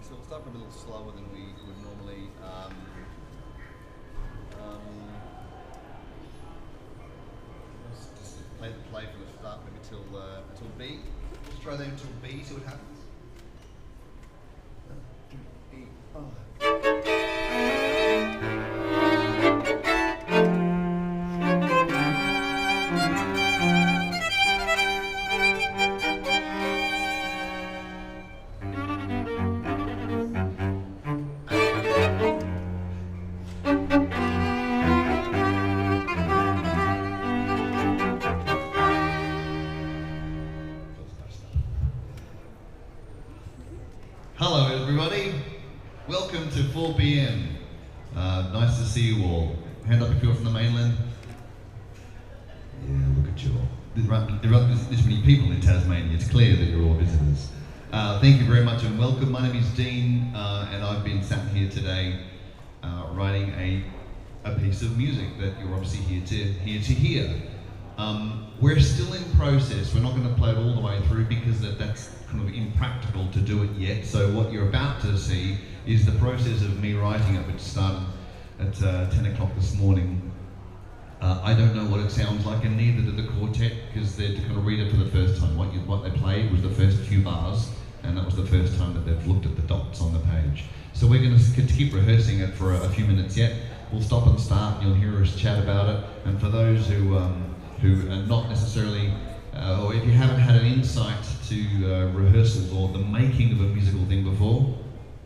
So we'll start a little slower than we would normally. Just play from the start, maybe till B. Just try that until B, see what happens. E, Hello everybody, welcome to 4 p.m. Nice to see you all. Hand up if you're from the mainland. Yeah, look at you all. There aren't this many people in Tasmania, it's clear that you're all visitors. Thank you very much and welcome. My name is Dean and I've been sat here today writing a piece of music that you're obviously here to hear. We're still in process. We're not going to play it all the way through because that's kind of impractical to do it yet. So what you're about to see is the process of me writing it, which started at 10 o'clock this morning. I don't know what it sounds like, and neither did the quartet, because they're going to read it for the first time. What they played was the first few bars, and that was the first time that they've looked at the dots on the page. So we're going to keep rehearsing it for a few minutes yet. We'll stop and start, and you'll hear us chat about it. And for those who are not necessarily, or if you haven't had an insight to rehearsals or the making of a musical thing before,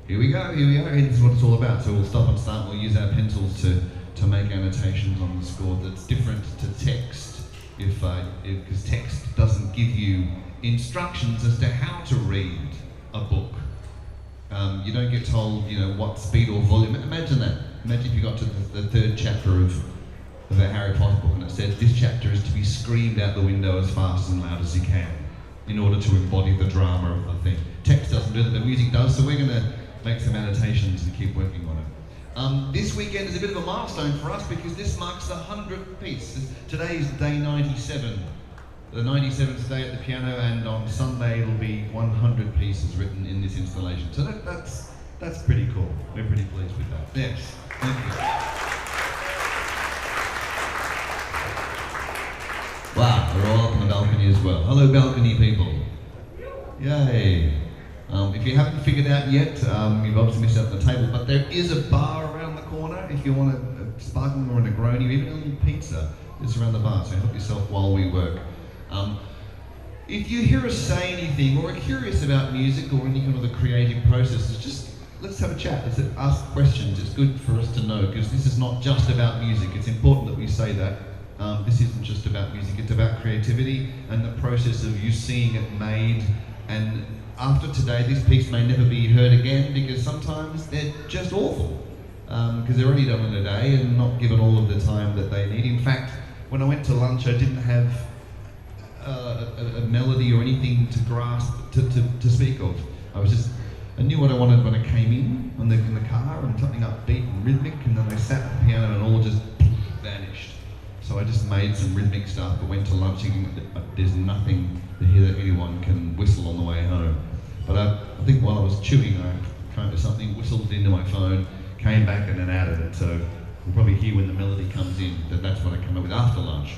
here we go, this is what it's all about. So we'll stop and start, we'll use our pencils to make annotations on the score that's different to text, because text doesn't give you instructions as to how to read a book. You don't get told, what speed or volume. Imagine that. Imagine if you got to the third chapter of a Harry Potter book and it said this chapter is to be screamed out the window as fast and loud as you can in order to embody the drama of the thing. Text doesn't do that, the music does, so we're going to make some annotations and keep working on it. This weekend is a bit of a milestone for us because this marks the 100th piece. Today is day 97. The 97th day at the piano, and on Sunday it'll be 100 pieces written in this installation. So that's pretty cool. We're pretty pleased with that. Yes, thank you. Wow, they're all up on the balcony as well. Hello, balcony people. Yay. If you haven't figured out yet, you've obviously missed out on the table, but there is a bar around the corner if you want a sparkling or a Negroni, or even a little pizza. It's around the bar, so help yourself while we work. If you hear us say anything or are curious about music or any kind of the creative processes, just let's have a chat. Let's ask questions. It's good for us to know because this is not just about music. It's important that we say that. This isn't just about music, it's about creativity and the process of you seeing it made. And after today, this piece may never be heard again because sometimes they're just awful. Because they're only done in a day and not given all of the time that they need. In fact, when I went to lunch, I didn't have a melody or anything to grasp, to speak of. I knew what I wanted when I came in the car, and something upbeat and rhythmic, and then I sat at the piano and all just vanished. So I just made some rhythmic stuff, but went to lunch thinking there's nothing to hear that anyone can whistle on the way home. But I think while I was chewing, I came to something, whistled into my phone, came back and then added it. So we'll probably hear when the melody comes in that's what I come up with after lunch.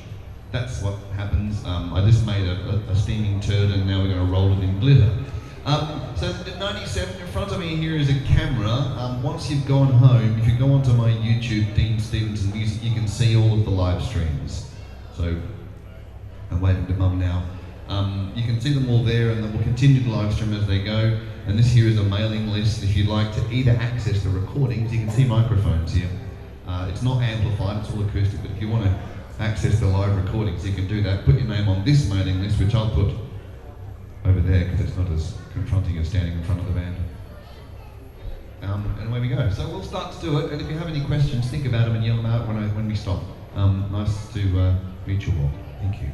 That's what happens. I just made a steaming turd and now we're going to roll it in glitter. So the 97 in front of me here is a camera. Once you've gone home, if you go onto my YouTube, Dean Stevenson Music, you can see all of the live streams. So I'm waving to Mum now. You can see them all there, and then we'll continue the live stream as they go. And this here is a mailing list. If you'd like to either access the recordings, you can see microphones here. It's not amplified, it's all acoustic, but if you want to access the live recordings, you can do that. Put your name on this mailing list, which I'll put over there because it's not as confronting as standing in front of the band. And away we go. So we'll start to do it, and if you have any questions, think about them and yell them out when we stop. Nice to meet you all. Thank you.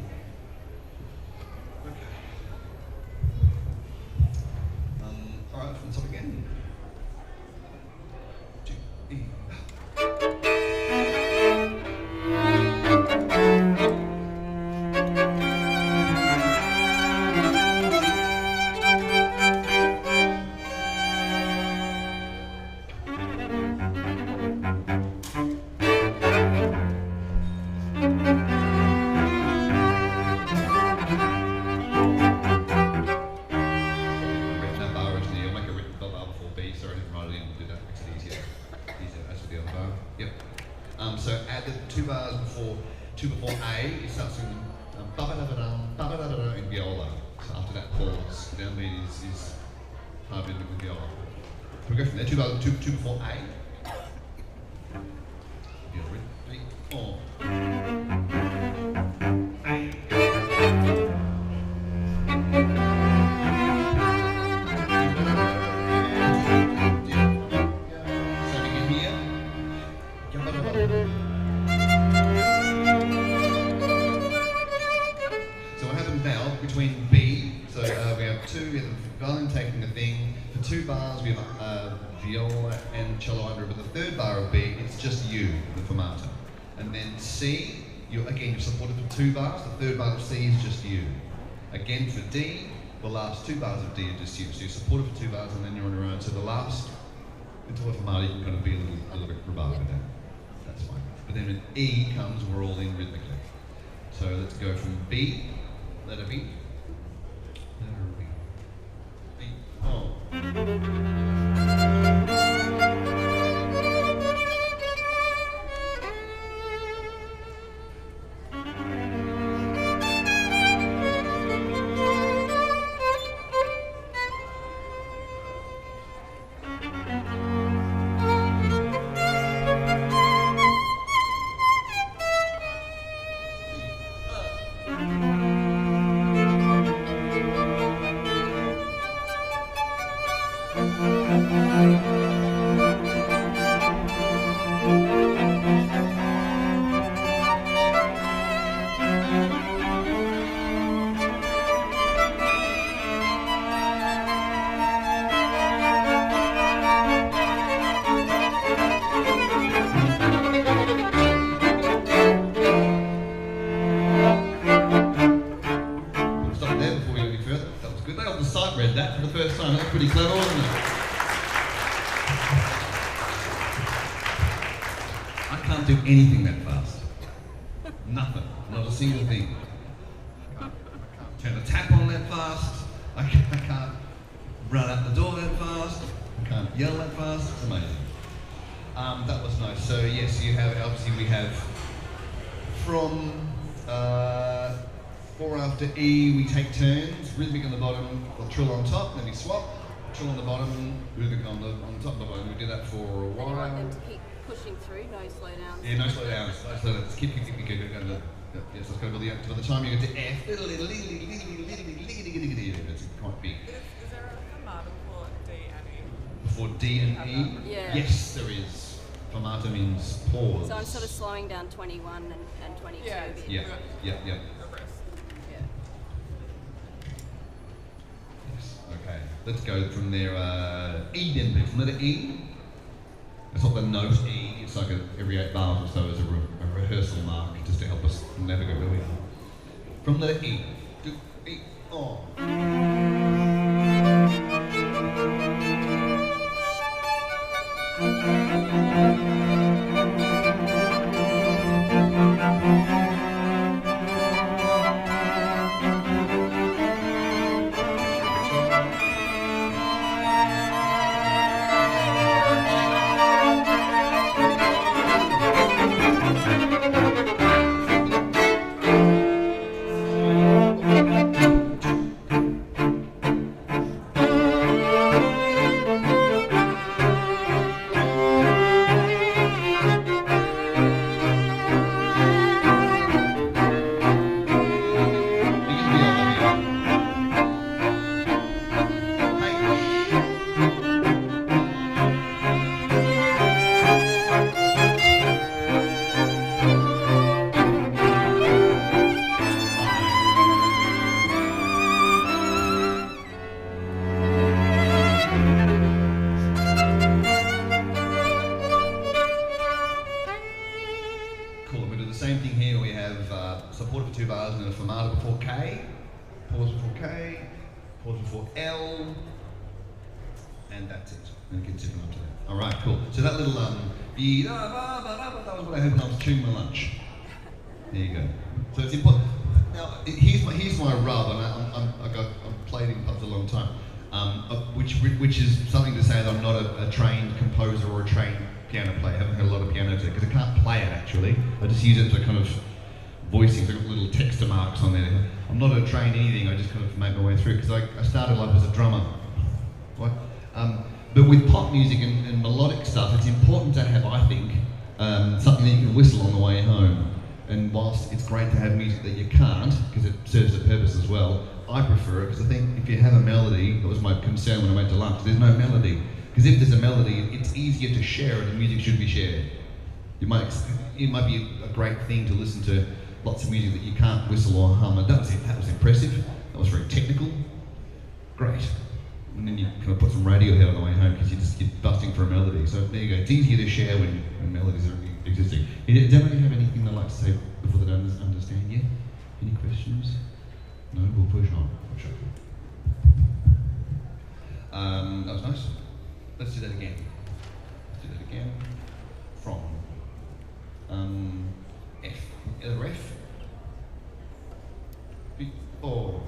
Alright, from the top again. write it in, we'll do that, makes it easier. Easier as with the other bar. Yep. So add the 2 bars before A, it starts singing ba-ba-da-ba-dum, ba-ba-da-da-da in viola. So after that pause, the downbeat is hard rhythmic with viola. We go from there, 2 bars, 2 before A. Viola, ready, 3, 4. Between B, so we have 2, we have the violin taking the thing. For 2 bars, we have viola and cello under it. But the 3rd bar of B, it's just you, the fermata. And then C, you're supported for 2 bars. The 3rd bar of C is just you. Again for D, the last 2 bars of D are just you. So you're supported for 2 bars, and then you're on your own. So the last interval fermata, you can kind of be a little bit rubato with that. That's fine. But then when E comes, we're all in rhythmically. So let's go from B. Letter B. Letter B. B. Oh. Read that for the first time. That's pretty clever, wasn't it? I can't do anything that fast. Nothing. Not a single thing. I can't turn a tap on that fast. I can't run out the door that fast. I can't yell that fast. It's amazing. That was nice. So yes, you have, obviously we have from 4 after E, we take turns, rhythmic on the bottom, or trill on top, then we swap, trill on the bottom, rhythmic on the top of the bottom. We do that for a while. And you want them to keep pushing through, no slowdowns. Yeah, no slowdowns. No slowdowns. Keep go. Yes, let's go by the time you get to F, it's quite big. Is there a fermata before D and E? Before D and E? Yeah. Yes, there is. Fermata means pause. So I'm sort of slowing down 21 and 22. Yeah. Yeah. Yeah. Okay, let's go from there. E then, please. Letter E. It's not the note E. It's like every 8 bars or so is a rehearsal mark just to help us navigate where we are. From letter E. Do E. Oh. Same thing here, we have support for 2 bars and then a fermata before K, pause before K, pause before L, and that's it. And it gets different after that. Alright, cool. So that little that was what I had when I was chewing my lunch. There you go. So it's important. Now, here's my rub, and I've played in pubs a long time. which is something to say that I'm not a trained composer or a trained piano player. I haven't heard a lot of piano today because I can't play it actually. I just use it for kind of voicing. So I've got little texture marks on there. I'm not a trained anything. I just kind of made my way through because I started life as a drummer. What? But with pop music and melodic stuff, it's important to have, I think, something that you can whistle on the way home. And whilst it's great to have music that you can't, because it serves a purpose as well, I prefer it because I think if you have a melody, that was my concern when I went to lunch, there's no melody. Because if there's a melody, it's easier to share it and music should be shared. It might be a great thing to listen to lots of music that you can't whistle or hum. And that was impressive. That was very technical. Great. And then you kind of put some Radiohead on the way home because you're busting for a melody. So there you go. It's easier to share when melodies are existing. Does anybody have anything they'd like to say before they don't understand yet? Any questions? No? We'll push on. Sure. That was nice. Let's do that again. From F. Other F. B. O.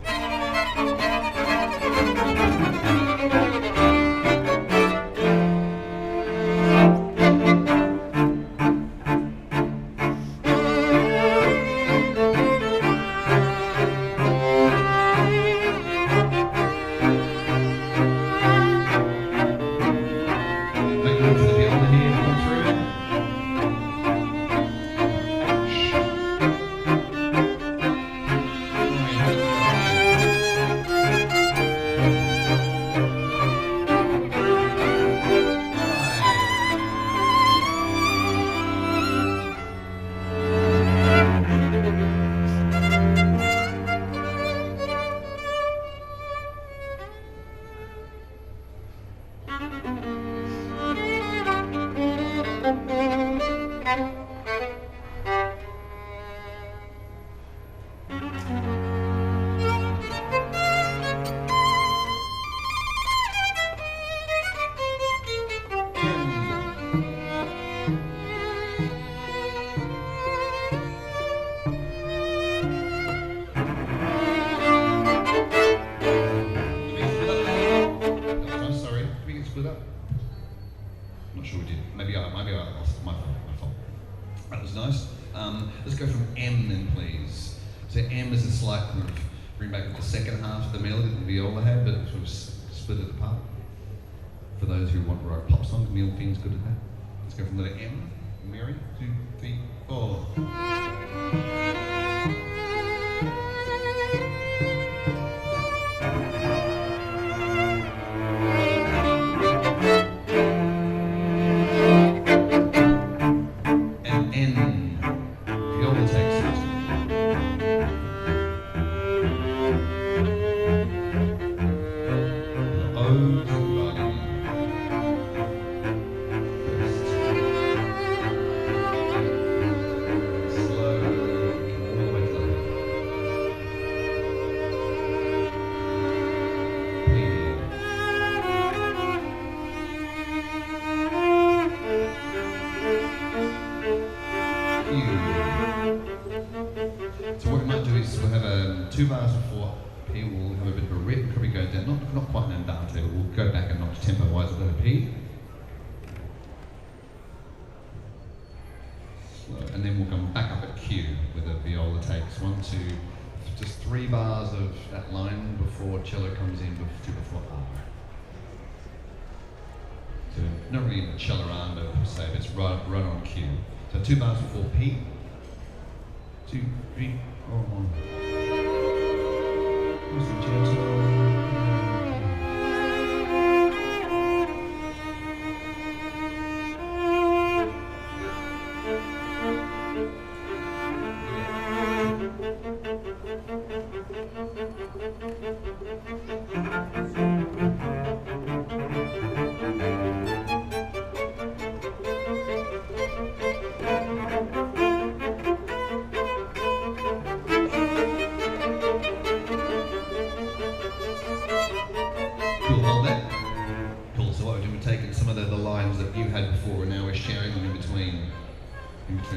Cello comes in before R. So not really in the cellarando per se, but it's right on cue. So 2 bars before P. 2, 3, 4, 1. Nice and gentle.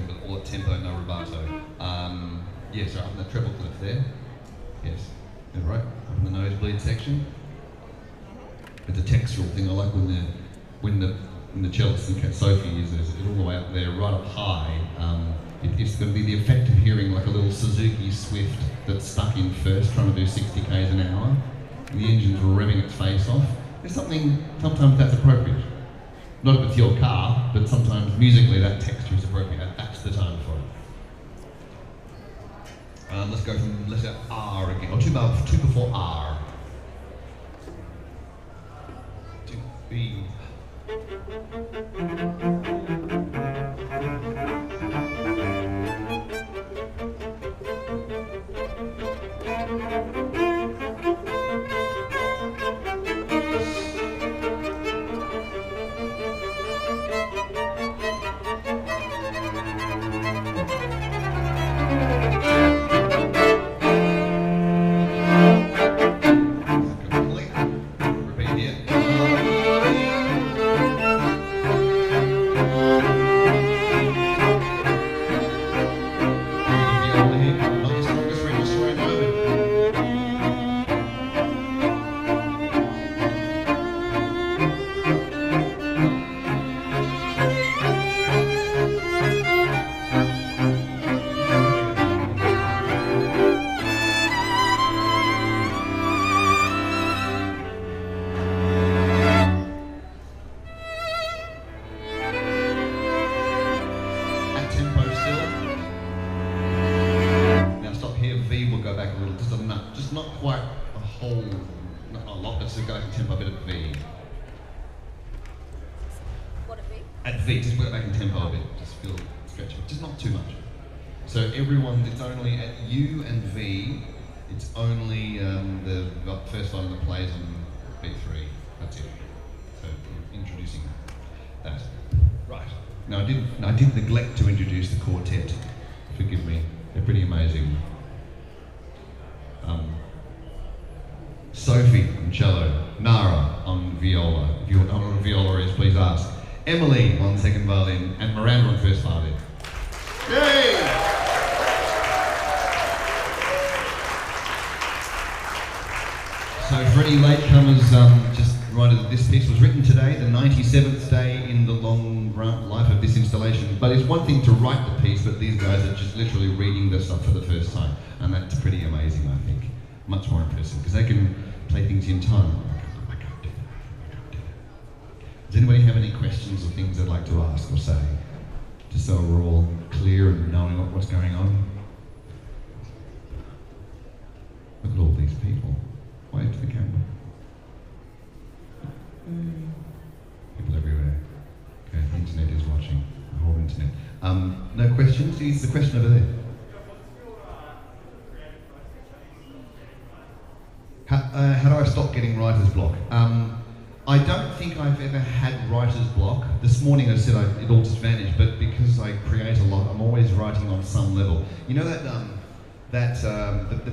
But all at tempo, no rubato. Yes, right up in the treble clef there. Yes, right up in the nosebleed section. It's a textural thing. I like when the cellist and Sophie uses it all the way up there, right up high. It's going to be the effect of hearing like a little Suzuki Swift that's stuck in first, trying to do 60 k's an hour. And the engine's revving its face off. There's something, sometimes that's appropriate. Not if it's your car, but sometimes musically that texture is appropriate. That's the time for it. Let's go from letter R again, or two before R. To B. It's only at U and V, it's only the first line that plays on B3, that's it. So introducing that. Right. Now I did neglect to introduce the quartet, forgive me, they're pretty amazing. Sophie on cello, Nara on viola. If you don't know what a viola is, please ask. Emily on second violin, and Miranda on first violin. Yay! So for any latecomers, just reminded that this piece was written today, the 97th day in the long life of this installation. But it's one thing to write the piece, but these guys are just literally reading the stuff for the first time. And that's pretty amazing, I think. Much more impressive, because they can play things in time. I can't do that. Does anybody have any questions or things they'd like to ask or say? Just so we're all clear and knowing what's going on. Look at all these people. Wave to the camera. People everywhere. Okay, the internet is watching. The whole internet. No questions? Here's the question over there. How do I stop getting writer's block? I don't think I've ever had writer's block. This morning I said it all just vanished, but because I create a lot, I'm always writing on some level. You know the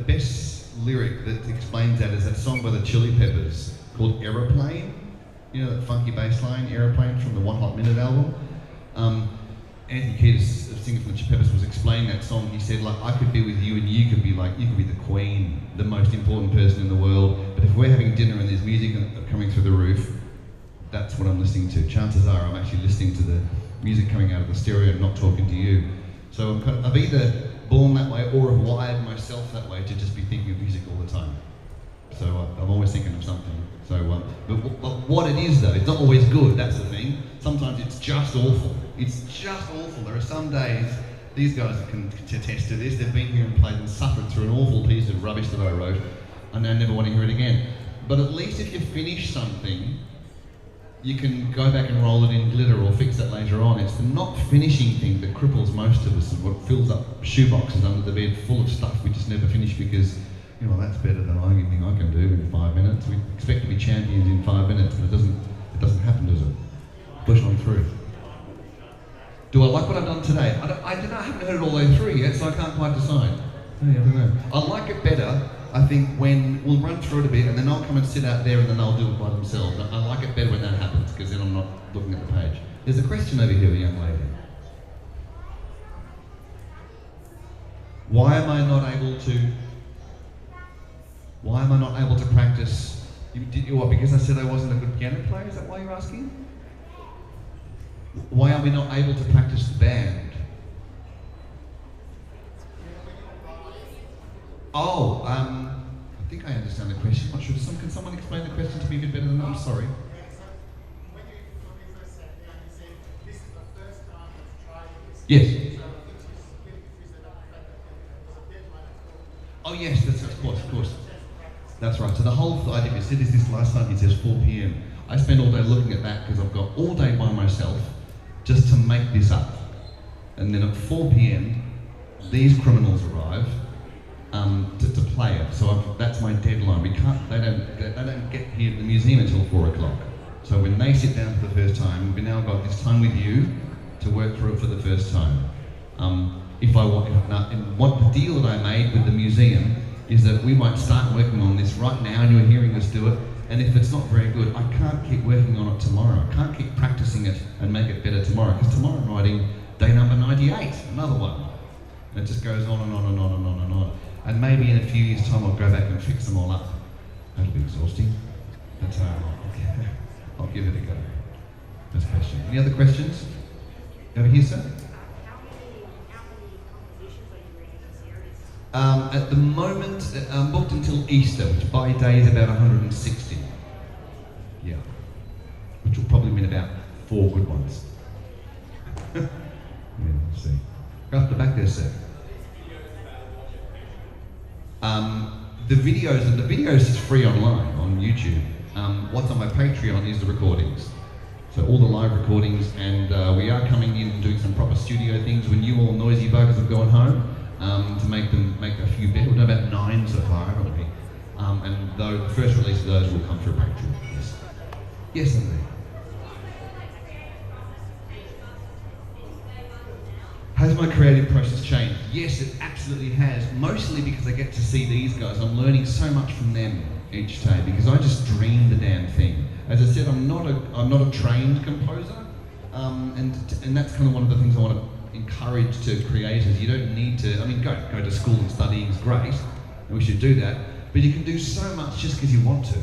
best lyric that explains that is that song by the Chili Peppers called Aeroplane. You know that funky bass line, Aeroplane, from the One Hot Minute album? Anthony Kiedis, a singer from the Chili Peppers, was explaining that song. He said, like, I could be with you and you could be the queen, the most important person in the world, but if we're having dinner and there's music coming through the roof, that's what I'm listening to. Chances are I'm actually listening to the music coming out of the stereo and not talking to you. So I've either born that way or have wired myself that way to just be thinking of music all the time. So I'm always thinking of something. So, but what it is though, it's not always good, that's the thing. Sometimes it's just awful. It's just awful. There are some days, these guys can attest to this, they've been here and played and suffered through an awful piece of rubbish that I wrote, and I never want to hear it again. But at least if you finish something, you can go back and roll it in glitter or fix it later on. It's the not finishing thing that cripples most of us and what fills up shoeboxes under the bed full of stuff we just never finish because, you know, that's better than anything I can do in 5 minutes. We expect to be champions in 5 minutes, but it doesn't happen, does it? Push on through. Do I like what I've done today? I don't know, I haven't heard it all the way through yet, so I can't quite decide. I don't know. I like it better, I think, when we'll run through it a bit and then I'll come and sit out there and then they'll do it by themselves. I like it better when that happens because then I'm not looking at the page. There's a question over here, a young lady. Why am I not able to practice What, because I said I wasn't a good piano player? Is that why you're asking? Why are we not able to practice the band? Oh, I think I understand the question. I'm not sure. Can someone explain the question to me a bit better than that? I'm sorry. Yes. Oh yes, that's of course. That's right. So the whole idea, we said this last night, it says 4 p.m. I spend all day looking at that because I've got all day by myself just to make this up. And then at 4 p.m, these criminals arrive to play it. So that's my deadline. They don't get here at the museum until 4 o'clock. So when they sit down for the first time, we've now got this time with you to work through it for the first time. What the deal that I made with the museum is that we might start working on this right now, and you're hearing us do it. And if it's not very good, I can't keep working on it tomorrow. I can't keep practicing it and make it better tomorrow, because tomorrow I'm writing day number 98, another one. And it just goes on and on and on and on and on. And maybe in a few years' time I'll go back and fix them all up. That'll be exhausting, but I'll give it a go. First question. Any other questions? Over here, sir? At the moment, I'm booked until Easter, which by day is about 160. Yeah. Which will probably mean about 4 good ones. Yeah, let's see. Go up the back there, sir. The videos is free online on YouTube. What's on my Patreon is the recordings. So all the live recordings, and we are coming in and doing some proper studio things when you all noisy buggers have gone home. To make a few better. We've done about 9 so far, haven't we? And the first release of those will come through Patreon. Yes. Yes, indeed. Has my creative process changed? Yes, it absolutely has. Mostly because I get to see these guys. I'm learning so much from them each day because I just dream the damn thing. As I said, I'm not a trained composer, and that's kind of one of the things I want to encourage to creators. You don't need to, go to school and studying is great, and we should do that, but you can do so much just because you want to.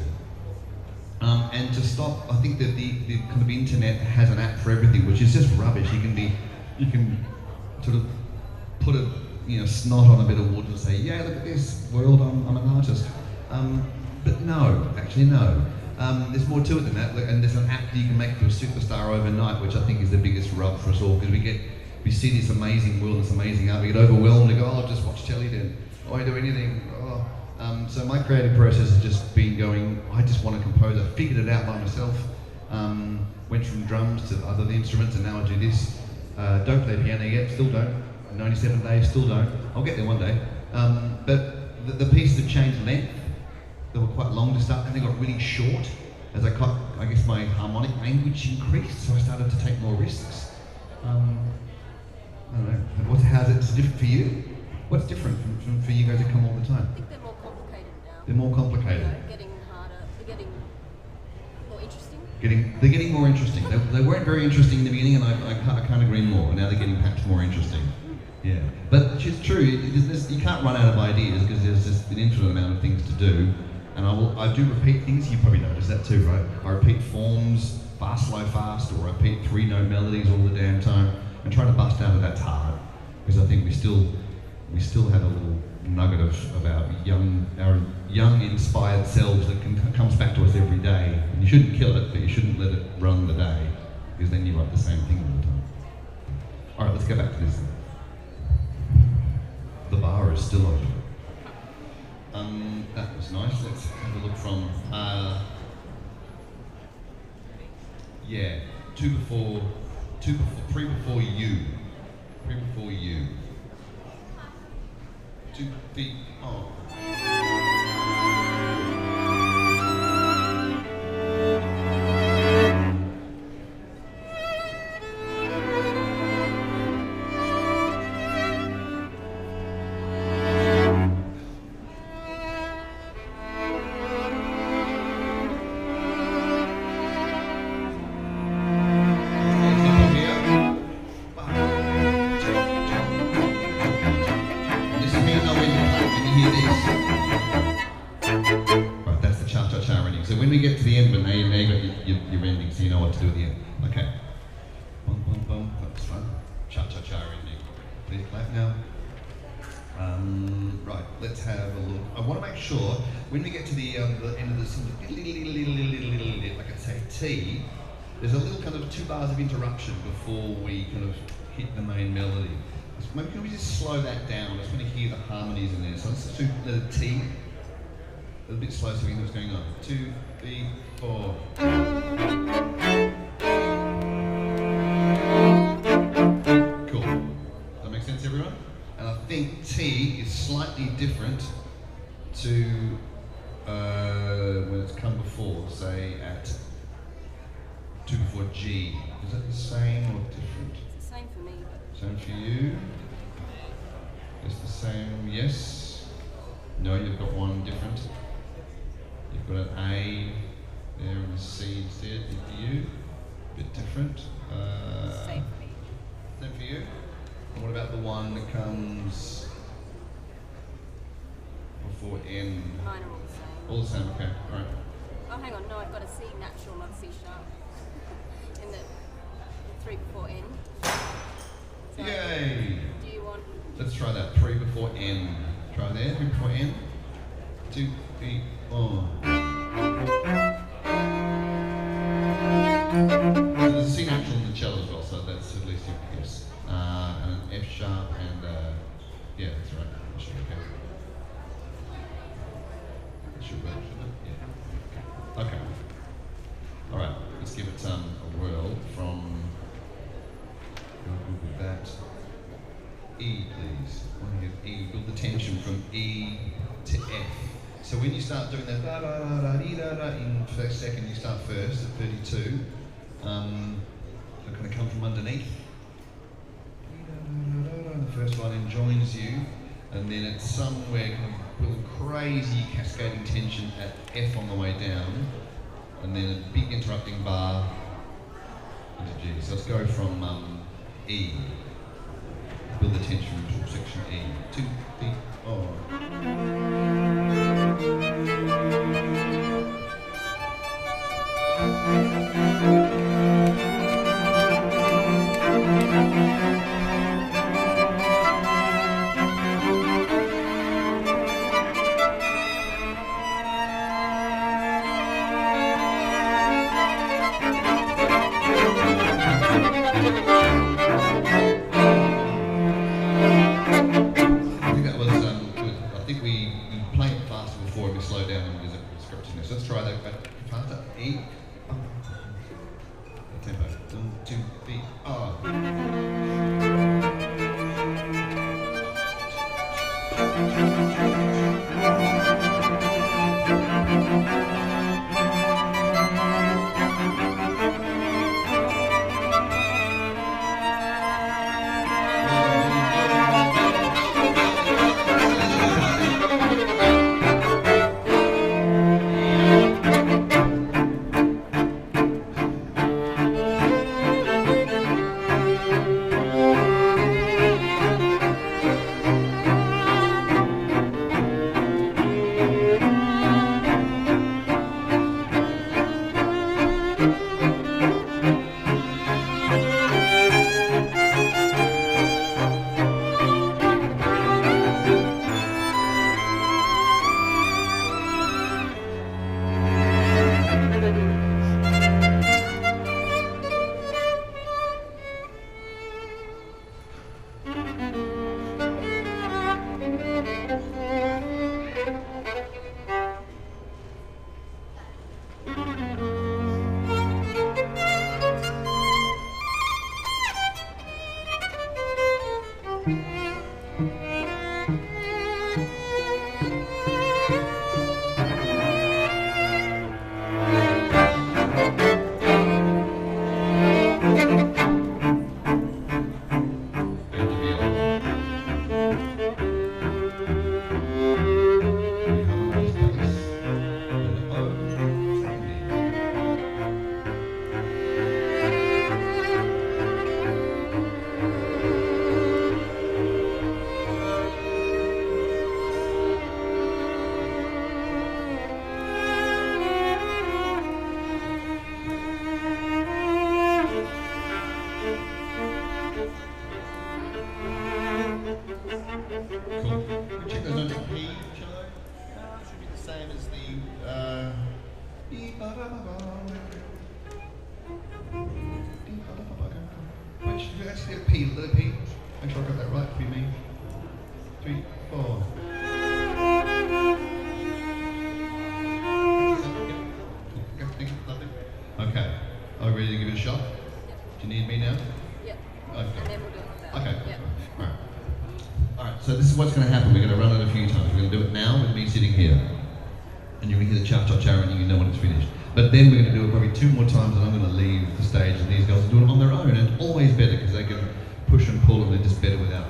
And to stop, I think that the kind of internet has an app for everything, which is just rubbish. You can sort of put a snot on a bit of wood and say, yeah, look at this world, I'm an artist. But no, actually no. There's more to it than that, and there's an app that you can make you a superstar overnight, which I think is the biggest rub for us all, because we see this amazing world, this amazing art, we get overwhelmed and go, oh, I'll just watch telly then. Oh, I do anything. Oh. So my creative process has just been going, I just want to compose. I figured it out by myself. Went from drums to other instruments, and now I do this. Don't play piano yet, still don't. 97 days, still don't. I'll get there one day. But the pieces have changed length. They were quite long to start, and they got really short as I guess my harmonic language increased, so I started to take more risks. I don't know. How's it different for you? What's different from for you guys that come all the time? I think they're more complicated now. They're more complicated. Getting harder. They're getting more interesting. They're getting more interesting. They weren't very interesting in the beginning, and I can't agree more. Now they're getting perhaps more interesting. Yeah, but it's true. You can't run out of ideas because there's just an infinite amount of things to do. And I do repeat things. You probably noticed that too, right? I repeat forms, fast, slow, fast, or I repeat 3-note melodies all the damn time. And trying to bust out of that's hard, because I think we still have a little nugget of our young inspired selves that comes back to us every day. And you shouldn't kill it, but you shouldn't let it run the day, because then you write the same thing all the time. All right, let's go back to this. The bar is still open. That was nice. Let's have a look from three before you. Two feet. Oh. This is me knowing when you hear this. Please clap now. Right, let's have a look. I want to make sure when we get to the end of the song, like I say, T, there's a little kind of 2 bars of interruption before we kind of hit the main melody. Maybe can we just slow that down? I just want to hear the harmonies in there. So let's do the T a little bit slow so we know what's going on. 2, 3, 4. Cool. Does that make sense, everyone? And I think T is slightly different to when it's come before, say at 2 before G. Is that the same or different? It's the same for me. Same for you? It's the same, yes? No, you've got one different. You've got an A there and a C instead for you. A bit different. Same for me. Same for you? And what about the one that comes before N? Mine are all the same. All the same, okay, alright. Oh, hang on, no, I've got a C natural, not C sharp. In the 3 before N. So, Yay! do you want? Let's try that. 3 before N. Try there, 3 before N. 2, 3, 4. So there's a C natural in the cello as well, so that's at least your guess. And an F sharp and yeah, that's right. That should be okay. That should work, shouldn't it? Yeah. Okay. Alright, let's give it a whirl from with that. E, please. I want to get E. Build the tension from E to F. So when you start doing that da da da da dee da da in first second, you start first at 32. So kind of come from underneath. The first line joins you, and then it's somewhere kind of building crazy cascading tension at F on the way down, and then a big interrupting bar into G. So let's go from E. Build the tension to section E. 2, 3, 4. Let's try that faster. E. Tempo. 1, 2, 3. should actually do a P, low P. Make sure I got that right for me. 3, 4. Okay. Are we ready to give it a shot? Do you need me now? Yep. Okay. And then we'll do it with that. Okay. Yep. Alright. Alright, so this is what's going to happen. We're going to run it a few times. We're going to do it now with me sitting here. And you're going to hear the cha-cha-cha and you know when it's finished. But then we're going to do it probably 2 more times and I'm going to leave the stage and these girls will do it on their own. And it's always better because they can push and pull and they're just better without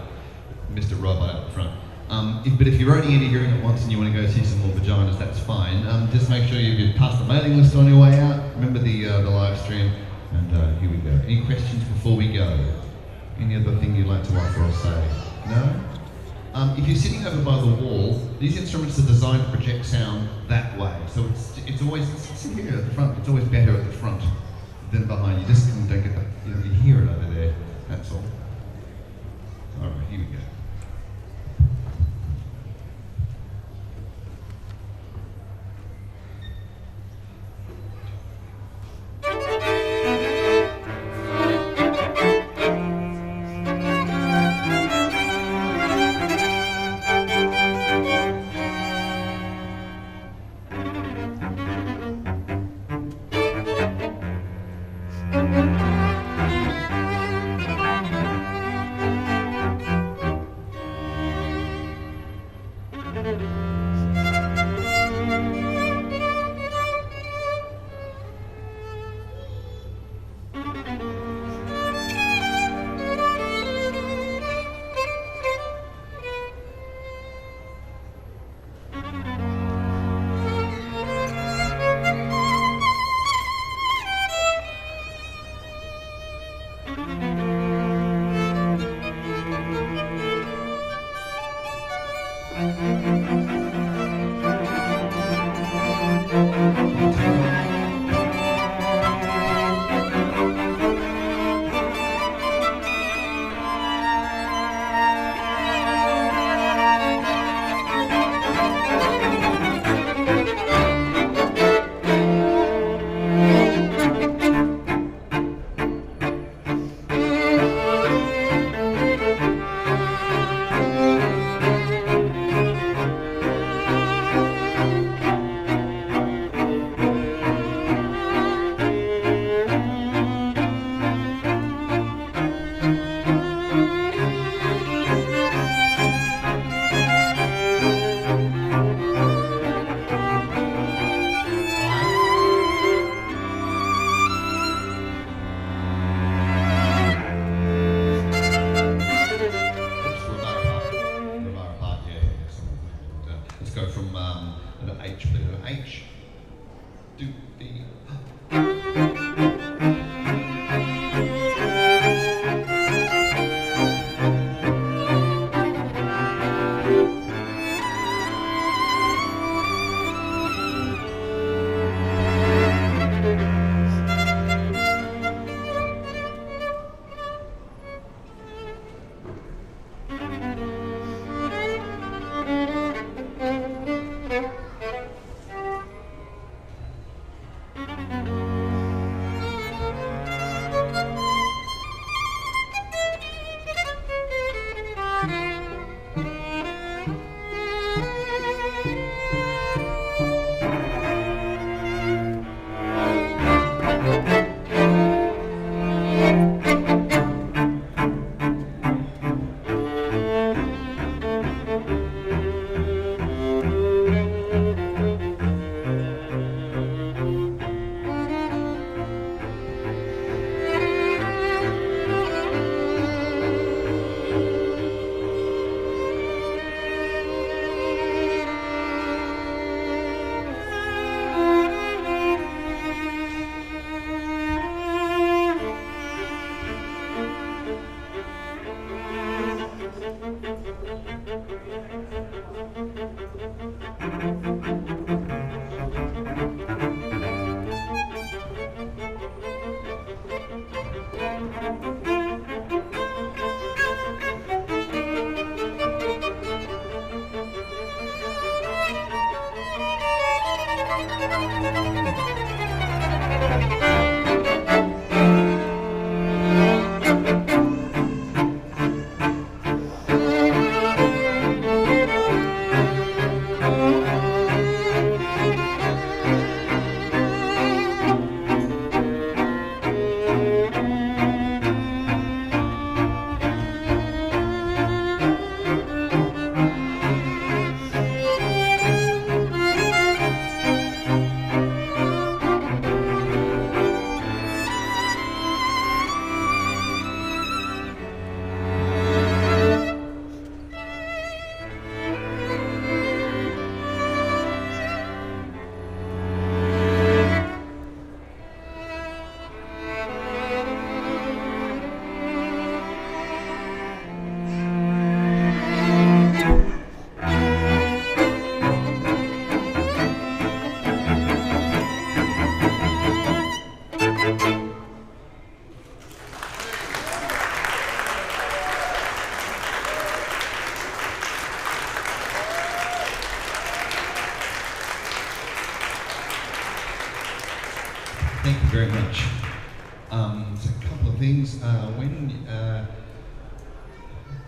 Mr. Robot out the front. But if you're only interviewing it once and you want to go see some more vaginas, that's fine. Just make sure you pass the mailing list on your way out. Remember the live stream. And here we go. Any questions before we go? Any other thing you'd like to offer or say? No? If you're sitting over by the wall, these instruments are designed to project sound that way. So it's always, sit here at the front, it's always better at the front than behind. You just don't get that, you hear it over there, that's all. All right, here we go.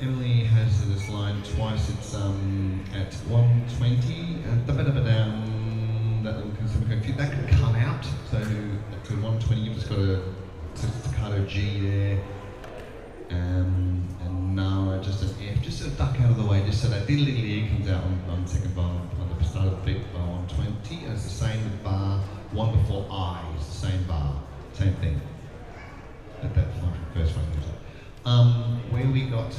Emily has this line twice. It's at 120. That could come out. So to 120, you've just got a staccato G there. And Nara just an F, just a duck out of the way, just so that diddly E comes out on second bar, on the start of the beat bar 120. And it's the same with bar one before I. It's the same bar, same thing. At that first one. Where we got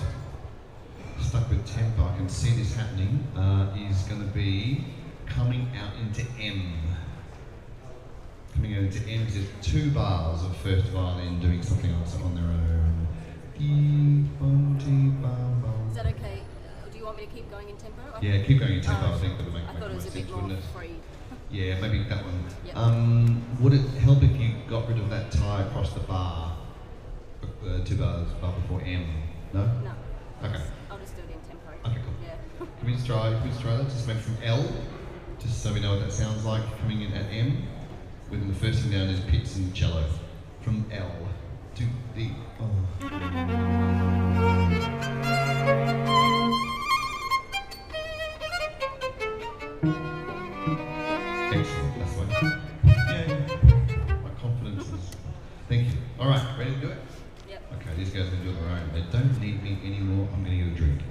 stuck with tempo, I can see this happening, is going to be coming out into M. Coming out into M, because there's 2 bars of first violin doing something else on their own. Is that okay? Do you want me to keep going in tempo? Yeah, keep going in tempo. I think that'll make I thought it was a sense, bit more wouldn't it? free. Yeah, maybe that one. Yep. Would it help if you got rid of that tie across the bar? 2 bars, bar before M? No? No. Okay. I'll just do it in tempo. Okay, cool. Yeah. Can we just try that? Just make from L, just so we know what that sounds like coming in at M. Within the first thing down is pits and cello. From L to D. Oh. Excellent, that's one. Yeah. My confidence is. Thank you. Alright, ready to do it? Yep. Okay, these guys can do it on their own. They don't need me anymore. I'm going to get a drink.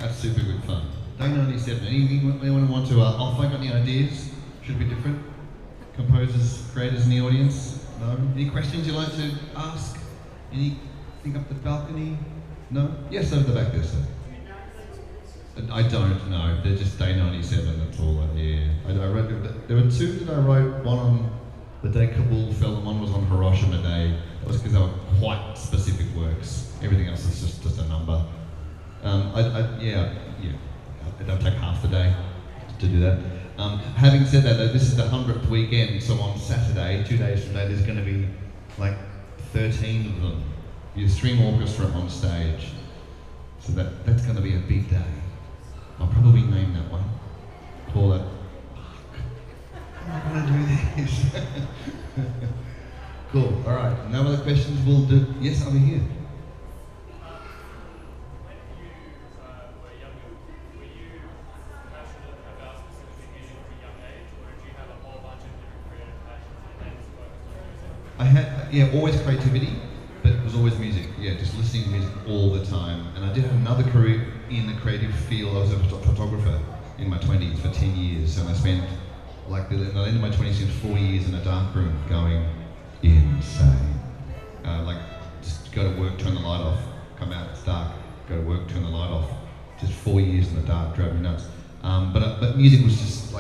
That's super good fun. Day 97. Anyone want to offer? Got any ideas? Should be different? Composers, creators in the audience? No? Any questions you'd like to ask? Anything up the balcony? No? Yes, over the back there, sir. I don't know. They're just day 97. That's all. Yeah. I wrote. There were two that I wrote. One on the day Kabul fell, and one was on Hiroshima Day. That was because they were quite specific works. Everything else is just a number. Yeah. It'll take half the day to do that. Having said that, though, this is the 100th weekend, so on Saturday, 2 days from today, there's going to be like 13 of them. Your string orchestra on stage. So that's going to be a big day. I'll probably name that one. Call it, fuck, I'm not going to do this. Cool, all right. No other questions? We'll do, yes, over here. I had, always creativity, but it was always music. Yeah, just listening to music all the time. And I did have another career in the creative field. I was a photographer in my 20s for 10 years, and I spent, at the end of my 20s, spent 4 years in a dark room going insane. Just go to work, turn the light off, come out, it's dark, go to work, turn the light off. Just 4 years in the dark, drove me nuts. But music was just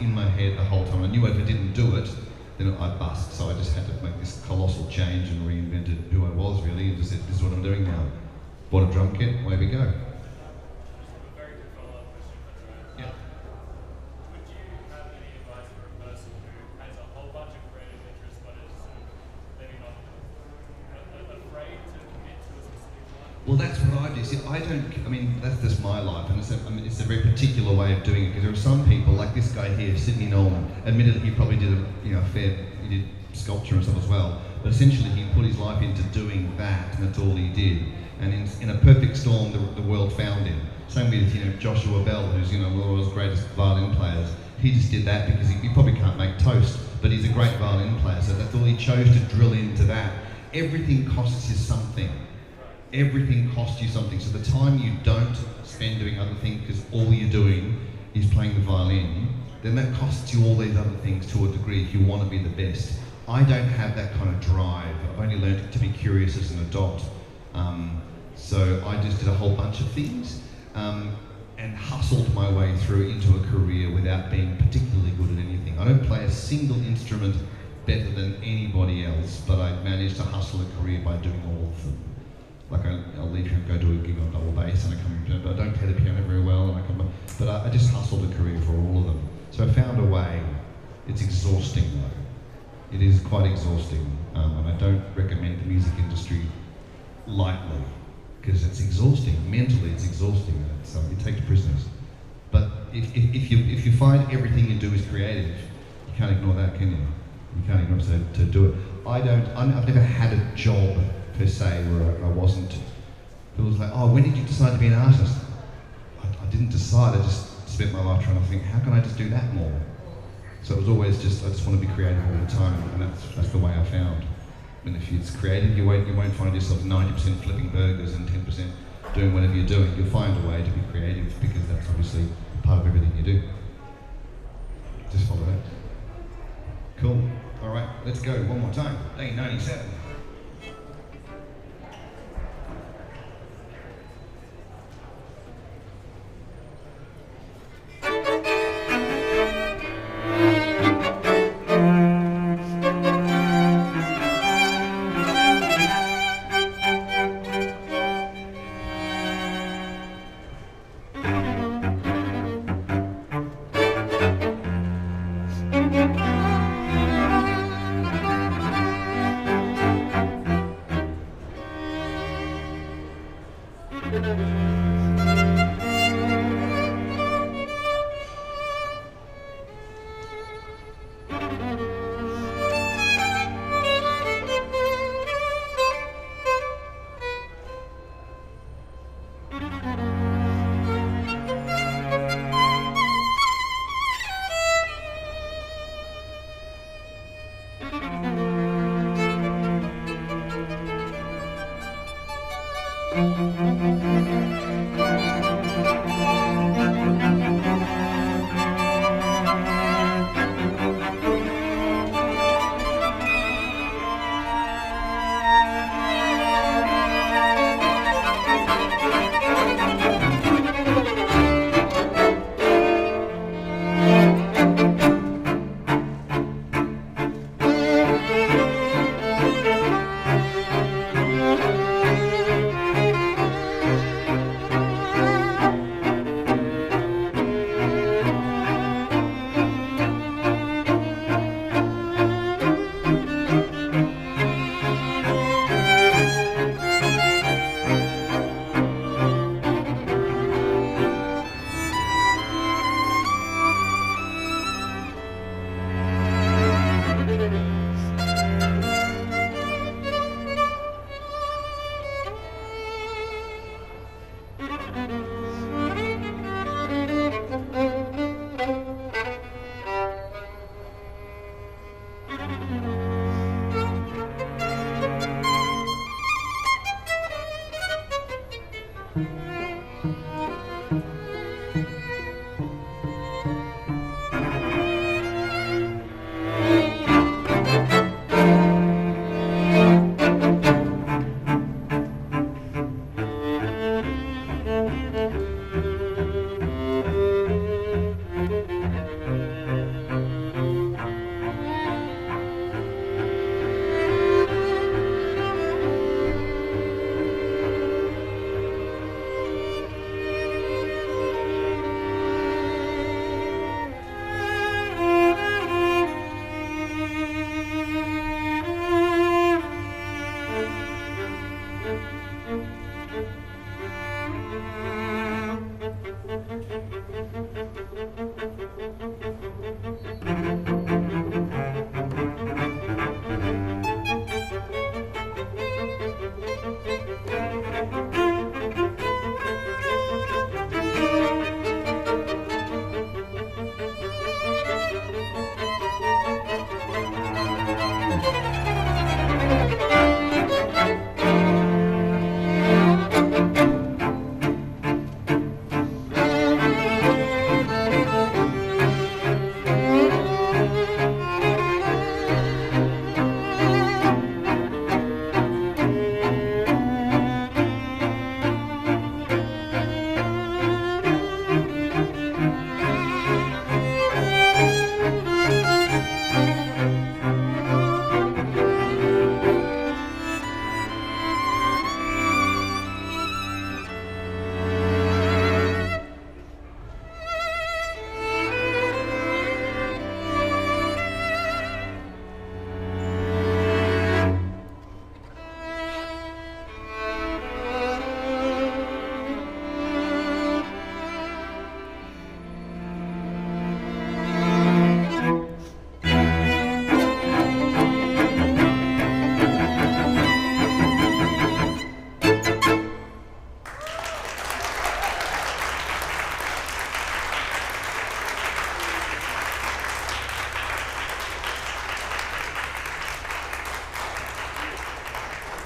in my head the whole time. I knew if I didn't do it, then I'd bust. So I just had to make this colossal change and reinvented who I was really, and just said, this is what I'm doing now. Bought a drum kit, away we go. Yeah. Would you have any advice for a person who has a whole bunch of creative interests but is maybe not afraid to commit to a specific one? Well, that's what I do. See, that's just my life, and it's a very particular way of doing it, because there are some people, like this guy here, Sydney Norman. Admittedly, he probably did he did sculpture and stuff as well, but essentially he put his life into doing that, and that's all he did. And in a perfect storm, the world found him. Same with, Joshua Bell, who's, one of the world's greatest violin players. He just did that because he probably can't make toast, but he's a great violin player, so that's all he chose to drill into that. Everything costs you something. Everything costs you something. So the time you don't spend doing other things because all you're doing is playing the violin, then that costs you all these other things to a degree if you want to be the best. I don't have that kind of drive. I've only learned to be curious as an adult. So I just did a whole bunch of things and hustled my way through into a career without being particularly good at anything. I don't play a single instrument better than anybody else, but I managed to hustle a career by doing all of them. I'll leave here and go do a gig on double bass, and I don't play the piano very well, but I just hustled a career for all of them. So I found a way. It's exhausting though. It is quite exhausting, and I don't recommend the music industry lightly, because it's exhausting. Mentally, it's exhausting, and it takes prisoners. But if you find everything you do is creative, you can't ignore that, can you? You can't ignore it to do it. I've never had a job per se where I wasn't. People was like, oh, when did you decide to be an artist? I didn't decide. I just spent my life trying to think, how can I just do that more? So it was always I just want to be creative all the time, and that's the way I found. And if it's creative, you won't find yourself 90% flipping burgers and 10% doing whatever you're doing. You'll find a way to be creative, because that's obviously part of everything you do. Just follow that. Cool. All right, let's go one more time. Day 97.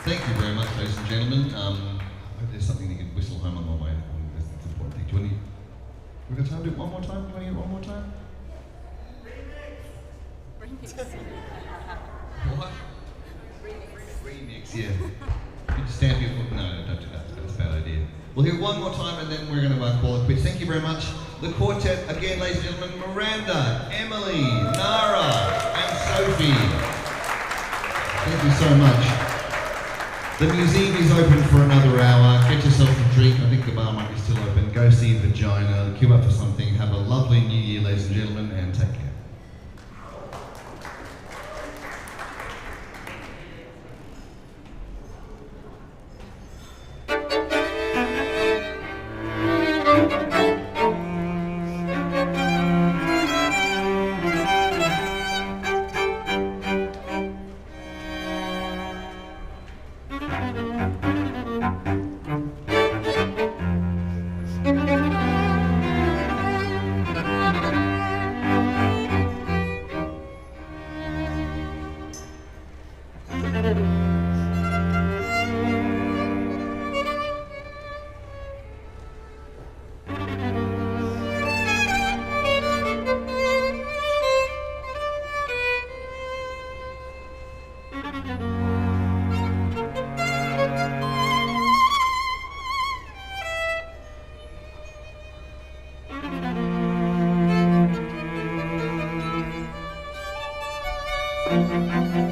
Thank you very much, ladies and gentlemen. I hope there's something you can whistle home on my way. That's the important thing. Do you want to, we got time to do it one more time? Do you want to hear it one more time? What? Remix, yeah. You just stamp your foot. No, don't do that. That's a bad idea. We'll hear one more time and then we're going to call it quits. Thank you very much. The quartet, again, ladies and gentlemen, Miranda, Emily, Nara, and Sophie. Thank you so much. The museum is open for another hour. Get yourself a drink. I think the bar might be still open. Go see Vagina. Queue up for something. Have a lovely new year, ladies and gentlemen, and take care. Thank you.